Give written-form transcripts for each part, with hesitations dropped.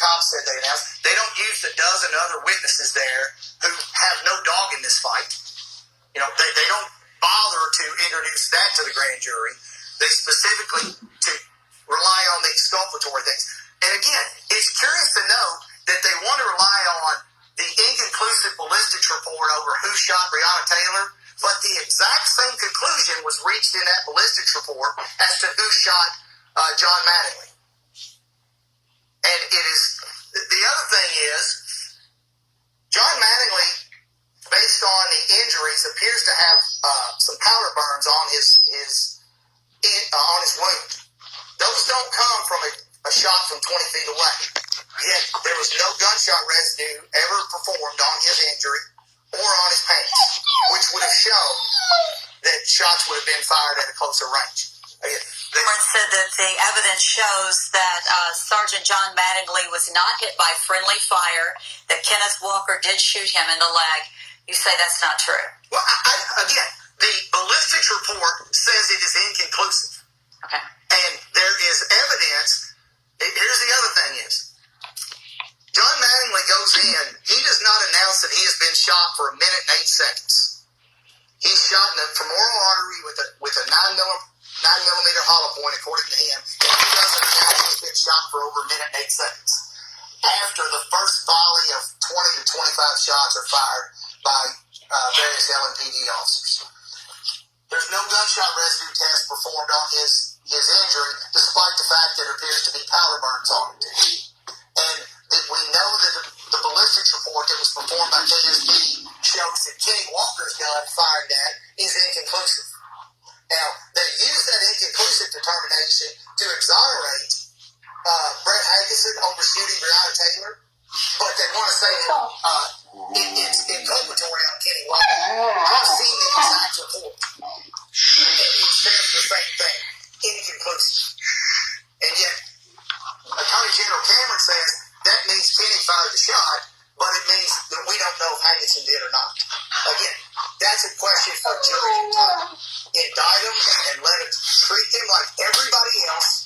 cops said they announced. They don't use the dozen other witnesses there who have no dog in this fight. You know, they don't bother to introduce that to the grand jury. They specifically to rely on the exculpatory things. And again, it's curious to note that they want to rely on the inconclusive ballistics report over who shot Breonna Taylor, but the exact same conclusion was reached in that ballistics report as to who shot John Mattingly. And it is, the other thing is, John Mattingly, based on the injuries, appears to have some powder burns on his wound. Those don't come from a shot from 20 feet away. Yet there was no gunshot residue ever performed on his injury or on his pants, which would have shown that shots would have been fired at a closer range. Someone said that the evidence shows that Sergeant John Mattingly was not hit by friendly fire, that Kenneth Walker did shoot him in the leg. You say that's not true. Well, again, the ballistics report says it is inconclusive. Okay. And there is evidence. Here's the other thing is, John Mattingly goes in, he does not announce that he has been shot for 1 minute and 8 seconds. He's shot in the femoral artery with a 9 millimeter hollow point, according to him, and he doesn't announce he's been shot for over 1 minute and 8 seconds. After the first volley of 20 to 25 shots are fired by various LMPD officers. There's no gunshot residue test performed on his injury, despite the fact that there appears to be powder burns on it. And we know that the ballistics report that was performed by KSP shows that Kenny Walker's gun fired at is inconclusive. Now, they use that inconclusive determination to exonerate Brett Hageson over shooting Breonna Taylor, but they want to say that it's inculpatory on Kenny Walker. I've seen the exact report, and it says the same thing, inconclusive. And yet, Attorney General Cameron says that means Kenny fired the shot, but it means that we don't know if Hageson did or not. Again, that's a question for a jury to determine. Indict him and let him treat him like everybody else.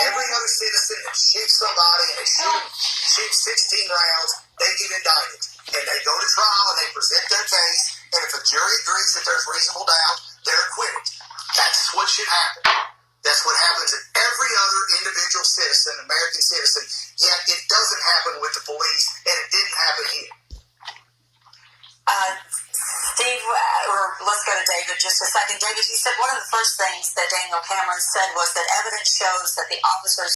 Every other citizen that shoots somebody and they shoot 16 rounds, they get indicted. And they go to trial and they present their case. And if a jury agrees that there's reasonable doubt, they're acquitted. That's what should happen. That's what happens in every other individual citizen, American citizen. Yet it doesn't happen with the police, and it didn't happen here. Steve, or let's go to David just a second. David, you said one of the first things that Daniel Cameron said was that evidence shows that the officers